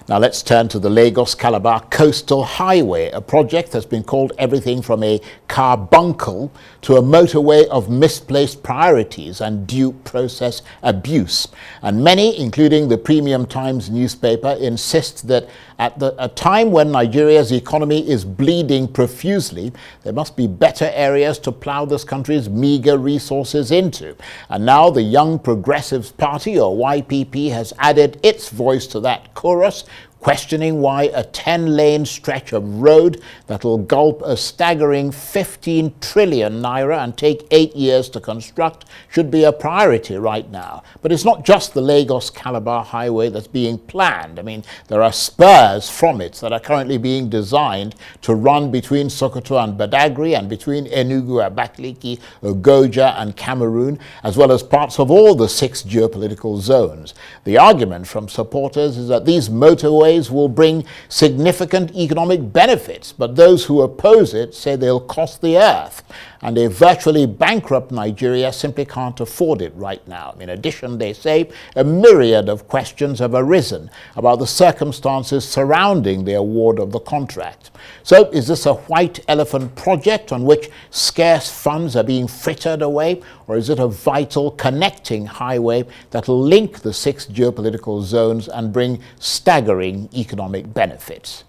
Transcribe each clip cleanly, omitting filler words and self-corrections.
Now let's turn to the Lagos-Calabar Coastal Highway, a project that's been called everything from a carbuncle to a motorway of misplaced priorities and due process abuse. And many, including the Premium Times newspaper, insist that at a time when Nigeria's economy is bleeding profusely, there must be better areas to plough this country's meager resources into. And now the Young Progressives Party, or YPP, has added its voice to that chorus, questioning why a 10-lane stretch of road that will gulp a staggering 15 trillion naira and take 8 years to construct should be a priority right now. But it's not just the Lagos-Calabar highway that's being planned. I mean, there are spurs from it that are currently being designed to run between Sokoto and Badagry and between Enugu, Abakaliki, Ogoja and Cameroon, as well as parts of all the 6 geopolitical zones. The argument from supporters is that these motorways will bring significant economic benefits, but those who oppose it say they'll cost the earth. And a virtually bankrupt Nigeria simply can't afford it right now. In addition, they say, a myriad of questions have arisen about the circumstances surrounding the award of the contract. So is this a white elephant project on which scarce funds are being frittered away, or is it a vital connecting highway that will link the 6 geopolitical zones and bring staggering economic benefits?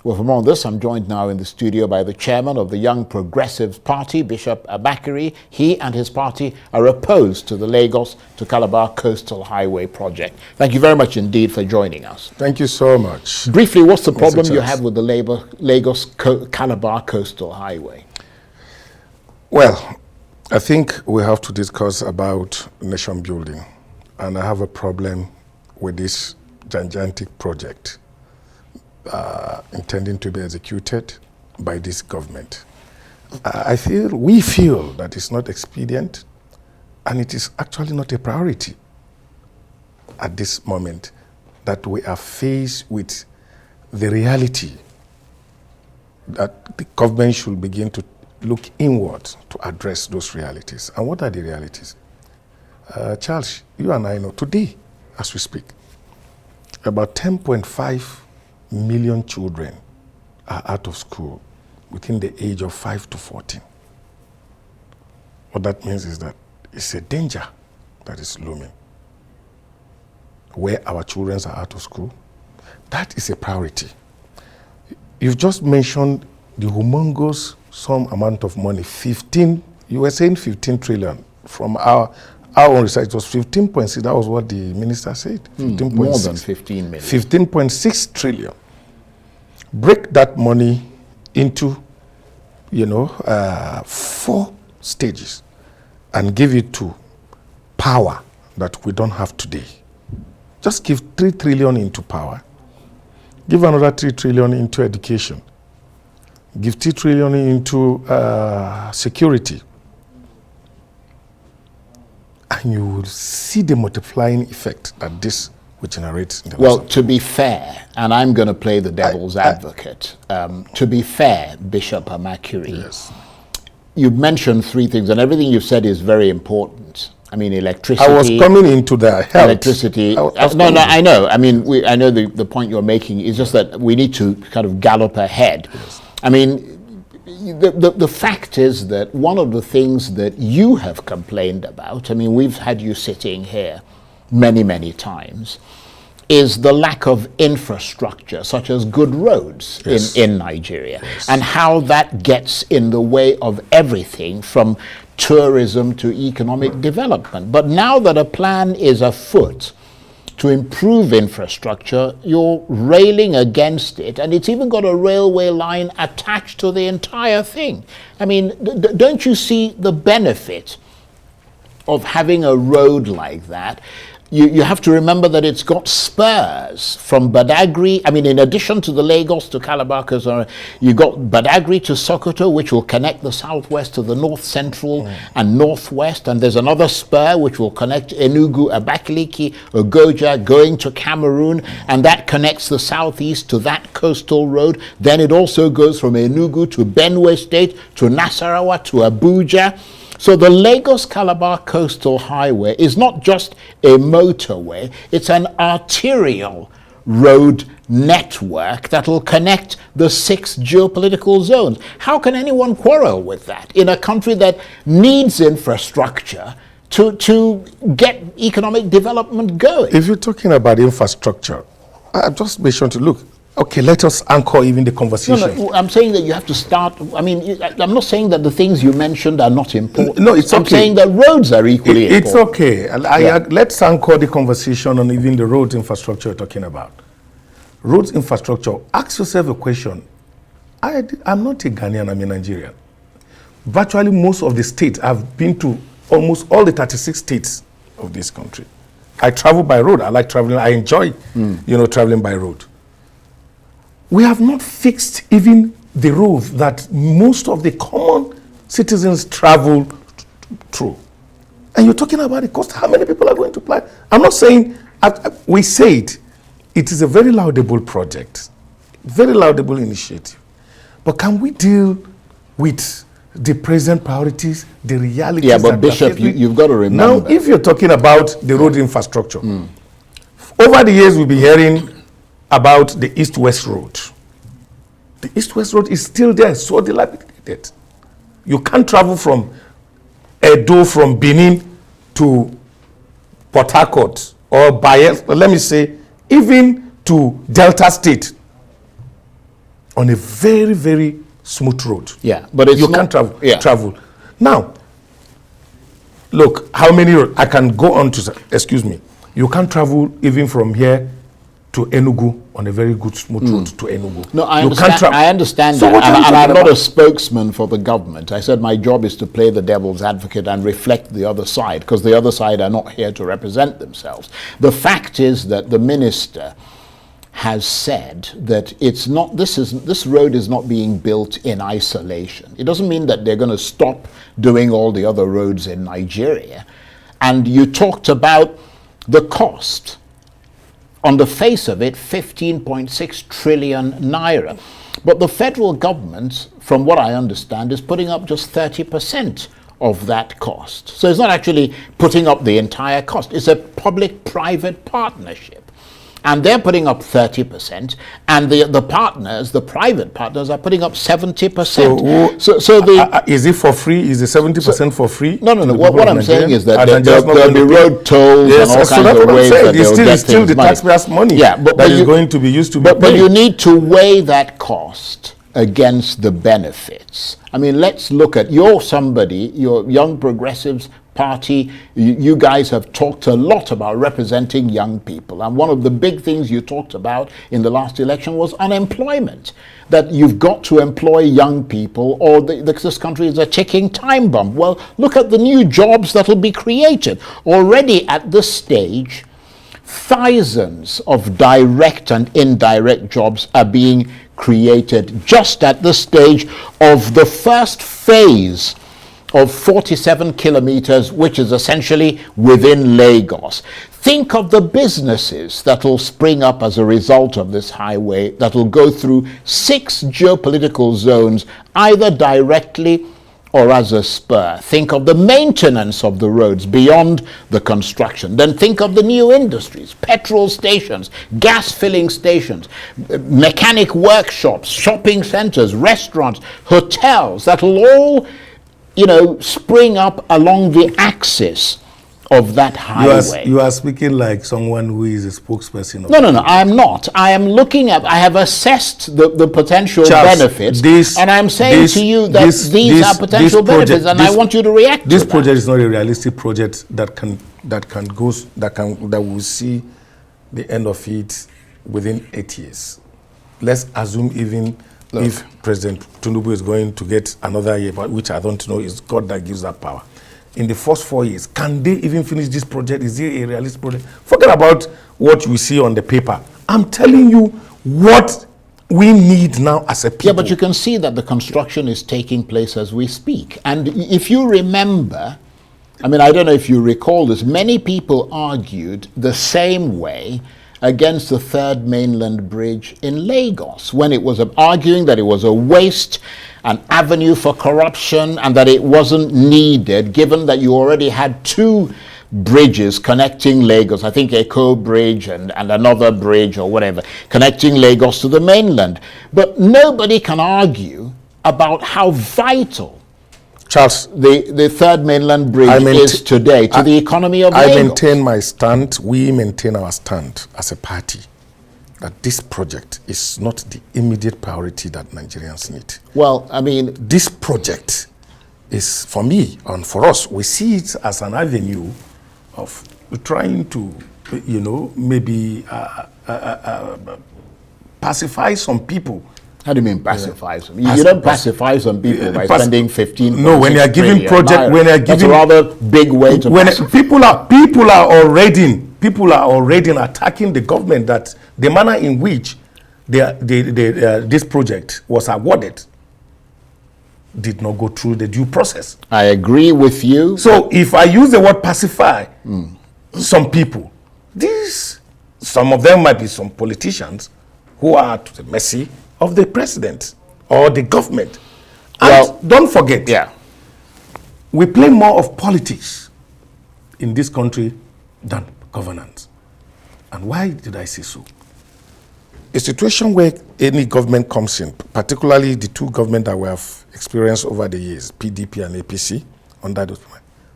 Well, for more on this, I'm joined now in the studio by the chairman of the Young Progressives Party, Bishop Amakiri. He and his party are opposed to the Lagos to Calabar Coastal Highway project. Thank you very much indeed for joining us. Thank you so much. Briefly, what's the problem you have with the Lagos-Calabar Coastal Highway? Well, I think we have to discuss about nation building, and I have a problem with this gigantic project intending to be executed by this government. We feel that it's not expedient, and it is actually not a priority at this moment, that we are faced with the reality that the government should begin to look inward to address those realities. And what are the realities? Charles, you and I know today, as we speak, about 10.5 million children are out of school within the age of 5 to 14. What that means is that it's a danger that is looming. Where our children are out of school, that is a priority. You've just mentioned the humongous sum amount of money, you were saying 15 trillion. From our own research, it was 15.6. That was what the minister said. 15.6. More than 15 million. 15.6 trillion. Break that money into, 4 stages and give it to power that we don't have today. Just give 3 trillion into power. Give another 3 trillion into education. Give 3 trillion into security. And you will see the multiplying effect that this will generate. In the well, to be fair, and I'm going to play the devil's advocate, to be fair, Bishop Amakiri, yes, you've mentioned 3 things, and everything you've said is very important. I mean, electricity. I was coming into the health. Electricity. No, I know. I mean, I know the point you're making is just that we need to kind of gallop ahead. Yes. I mean, the fact is that one of the things that you have complained about, I mean, we've had you sitting here many, many times, is the lack of infrastructure, such as good roads, yes, in Nigeria, yes, and how that gets in the way of everything from tourism to economic development. But now that a plan is afoot to improve infrastructure, you're railing against it, and it's even got a railway line attached to the entire thing. I mean, don't you see the benefit of having a road like that? You have to remember that it's got spurs from Badagry. I mean, in addition to the Lagos to Calabar, you got Badagry to Sokoto, which will connect the southwest to the north central and northwest. And there's another spur which will connect Enugu, Abakaliki, Ogoja, going to Cameroon. And that connects the southeast to that coastal road. Then it also goes from Enugu to Benue State, to Nasarawa, to Abuja. So the Lagos-Calabar Coastal Highway is not just a motorway, it's an arterial road network that will connect the 6 geopolitical zones. How can anyone quarrel with that in a country that needs infrastructure to get economic development going? If you're talking about infrastructure, I just mentioned to look, okay, let us anchor even the conversation. No, I'm saying that you have to start. I mean, I'm not saying that the things you mentioned are not important. No, it's okay. I'm saying that roads are equally important. It's okay. Let's anchor the conversation on even the roads infrastructure you're talking about. Roads infrastructure, ask yourself a question. I'm not a Ghanaian, I'm a Nigerian. Virtually most of the states, I've been to almost all the 36 states of this country. I travel by road. I like traveling. I enjoy, traveling by road. We have not fixed even the roads that most of the common citizens travel through. And you're talking about the cost. How many people are going to apply? I'm not saying, we say it is a very laudable project, very laudable initiative. But can we deal with the present priorities, the realities? Yeah, but Bishop, you've got to remember. Now, if you're talking about the road infrastructure, over the years we've been hearing about the East-West Road. The East-West Road is still there, so dilapidated. You can't travel from Edo, from Benin to Port Harcourt or Bayelsa, let me say, even to Delta State on a very, very smooth road. Yeah, but it's you can't travel. Now, look, how many roads? I can go on to, excuse me, you can't travel even from here to Enugu on a very good smooth road to Enugu. No, I understand So that, and I'm not about? a spokesman for the government. I said my job is to play the devil's advocate and reflect the other side, because the other side are not here to represent themselves. The fact is that the minister has said that it's not, this road is not being built in isolation. It doesn't mean that they're going to stop doing all the other roads in Nigeria. And you talked about the cost. On the face of it, 15.6 trillion naira. But the federal government, from what I understand, is putting up just 30% of that cost. So it's not actually putting up the entire cost. It's a public-private partnership. And they're putting up 30%, and the partners, the private partners, are putting up 70%. So is it for free? Is the 70% for free? No. What I'm saying is that there'll be road tolls and all kinds of ways that they'll get still the taxpayers' money. Yeah, that is going to be used to be paid. But you need to weigh that cost against the benefits. I mean, let's look at, you're Young Progressives Party, you guys have talked a lot about representing young people, and one of the big things you talked about in the last election was unemployment, that you've got to employ young people or this country is a ticking time bomb. Well, look at the new jobs that will be created. Already at this stage, thousands of direct and indirect jobs are being created just at the stage of the first phase of 47 kilometers, which is essentially within Lagos. Think of the businesses that will spring up as a result of this highway that will go through 6 geopolitical zones, either directly or as a spur. Think of the maintenance of the roads beyond the construction. Then think of the new industries, petrol stations, gas filling stations, mechanic workshops, shopping centers, restaurants, hotels that will all spring up along the axis of that highway. You are speaking like someone who is a spokesperson of No, I am not. I am looking at, I have assessed the potential benefits, and I'm saying to you that these are potential benefits, and I want you to react to that. This project is not a realistic project that will see the end of it within 8 years. Let's assume even if President Tinubu is going to get another year, but which I don't know, is God that gives that power. In the first 4 years, can they even finish this project? Is it a realistic project? Forget about what we see on the paper. I'm telling you what we need now as a people. Yeah, but you can see that the construction is taking place as we speak. And if you remember, I mean, I don't know if you recall this, many people argued the same way against the third mainland bridge in Lagos, when it was arguing that it was a waste an avenue for corruption and that it wasn't needed, given that you already had two bridges connecting Lagos, I think Echo Bridge and another bridge or whatever, connecting Lagos to the mainland. But nobody can argue about how vital, Charles, the third mainland bridge is today to the economy of Lagos. I maintain my stand, we maintain our stand as a party, that this project is not the immediate priority that Nigerians need. Well, I mean, this project is, for me and for us, we see it as an avenue of trying to, maybe pacify some people. How do you mean pacify some? You don't pacify some people by spending 15. No, when you are giving project, when you are giving, that's a rather big way to. When people are already attacking the government, that the manner in which this project was awarded did not go through the due process. I agree with you. So if I use the word pacify some people, some of them might be some politicians who are to the mercy of the president or the government. And don't forget, we play more of politics in this country than governance. And why did I say so? A situation where any government comes in, particularly the two governments that we have experienced over the years, PDP and APC, under those,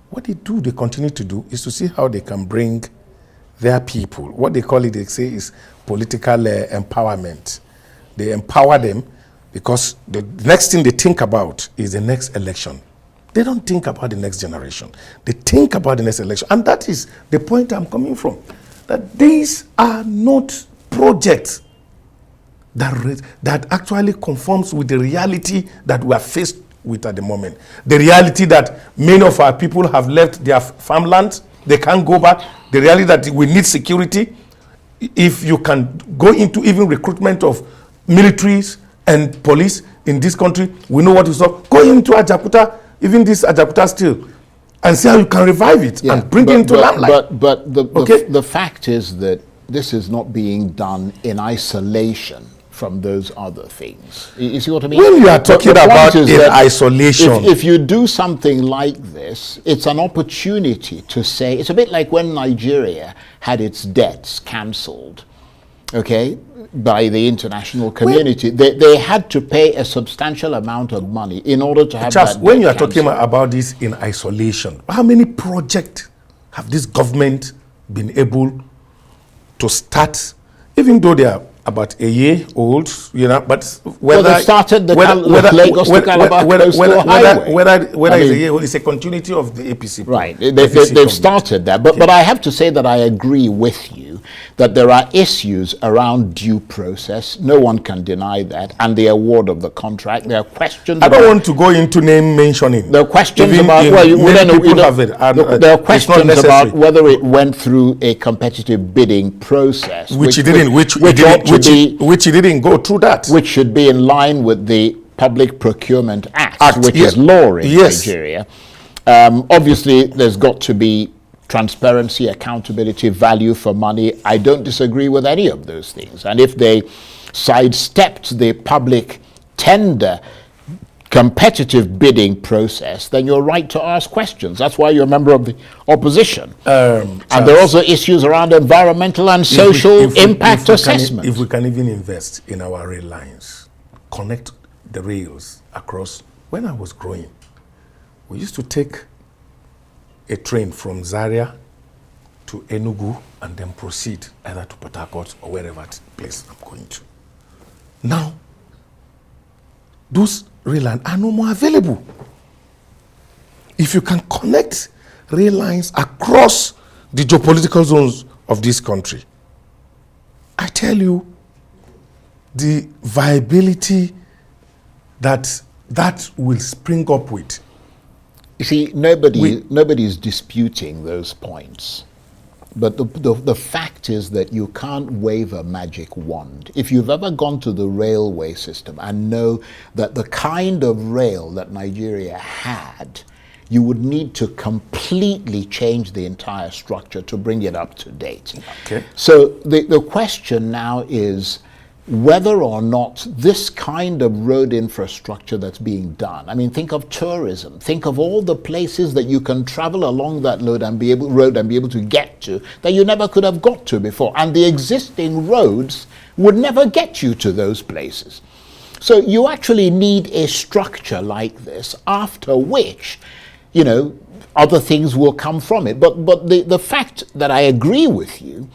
what they continue to do is to see how they can bring their people, what they call it, they say is political empowerment. They empower them because the next thing they think about is the next election. They don't think about the next generation. They think about the next election. And that is the point I'm coming from. That these are not projects that actually conforms with the reality that we are faced with at the moment. The reality that many of our people have left their farmlands, they can't go back. The reality that we need security. If you can go into even recruitment of militaries and police in this country, we know what is up. Go into Ajakuta, even this Ajakuta still, and see how you can revive it and bring it into limelight. But the fact is that this is not being done in isolation from those other things. You see what I mean? When you are talking about in isolation, if you do something like this, it's an opportunity to say, it's a bit like when Nigeria had its debts cancelled, okay, by the international community. They had to pay a substantial amount of money in order to have that. When you are talking about this in isolation, how many projects have this government been able to start, even though they are about a year old, but whether they started the Lagos-Calabar coastal highway. Whether it's a year old, it's a continuity of the APC. Right, they've started that. But I have to say that I agree with you that there are issues around due process. No one can deny that. And the award of the contract. There are questions. I don't want to go into name mentioning. There are questions about there are questions about whether it went through a competitive bidding process, which it didn't go through that. Which should be in line with the Public Procurement Act, which is law in Nigeria. Obviously, there's got to be transparency, accountability, value for money. I don't disagree with any of those things. And if they sidestepped the public tender competitive bidding process, then you're right to ask questions. That's why you're a member of the opposition. And there are also issues around environmental and social impact assessment. If we can even invest in our rail lines, connect the rails across. When I was growing, we used to take a train from Zaria to Enugu and then proceed either to Port Harcourt or wherever place I'm going to. Now, those rail lines are no more available. If you can connect rail lines across the geopolitical zones of this country, I tell you, the viability that will spring up with. You see, nobody's disputing those points. But the fact is that you can't wave a magic wand. If you've ever gone to the railway system and know that the kind of rail that Nigeria had, you would need to completely change the entire structure to bring it up to date. Okay. So the question now is, whether or not this kind of road infrastructure that's being done, I mean, think of tourism, think of all the places that you can travel along that road and be able to get to that you never could have got to before. And the existing roads would never get you to those places. So you actually need a structure like this, after which, you know, other things will come from it. But the fact that I agree with you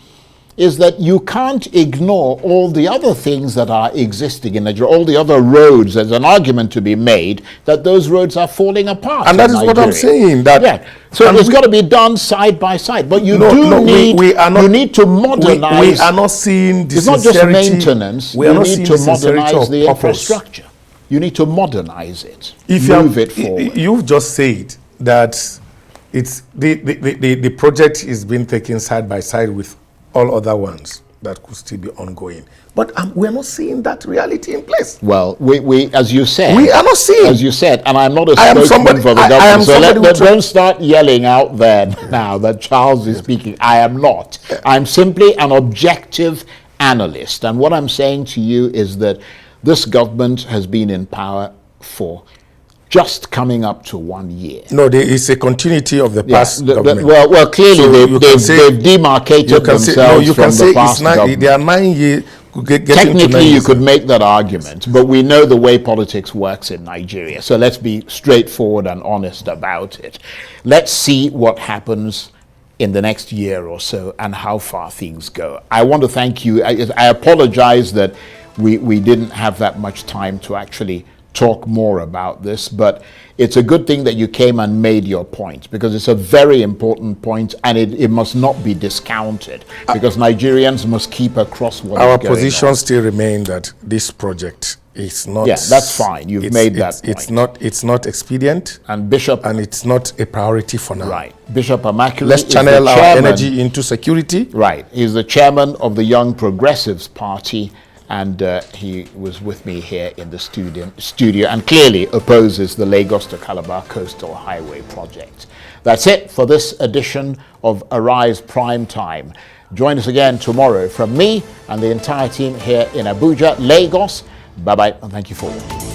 is that you can't ignore all the other things that are existing in Nigeria, all the other roads. There's an argument to be made that those roads are falling apart. And that is what I'm saying. That yeah. So it's got to be done side by side. But you need to modernize. We are not seeing the It's not just maintenance. We are not need to modernize the infrastructure. You need to modernize it. Move it forward. You've just said that it's the project is being taken side by side with all other ones that could still be ongoing. But we're not seeing that reality in place. Well, we as you said, we are not seeing. As you said, and I'm not a spokesman for the government, so don't start yelling out there now that Charles is speaking. I am not. I'm simply an objective analyst. And what I'm saying to you is that this government has been in power for just coming up to 1 year. No, there is a continuity of the past government. Well, clearly they've demarcated themselves from the past government. They are 9 years. Technically, you could make that argument, but we know the way politics works in Nigeria. So let's be straightforward and honest about it. Let's see what happens in the next year or so and how far things go. I want to thank you. I apologize that we didn't have that much time to actually talk more about this, but it's a good thing that you came and made your point, because it's a very important point, and it must not be discounted, because Nigerians must keep across what our position still remain that this project is not. Yeah, that's fine. You've made that point. It's not expedient, and Bishop, and it's not a priority for now. Right, Bishop Amakiri. Let's channel our energy into security. Right, he's the chairman of the Young Progressives Party. And he was with me here in the studio and clearly opposes the Lagos to Calabar Coastal Highway project. That's it for this edition of Arise Prime Time. Join us again tomorrow from me and the entire team here in Abuja, Lagos. Bye-bye, and thank you for watching.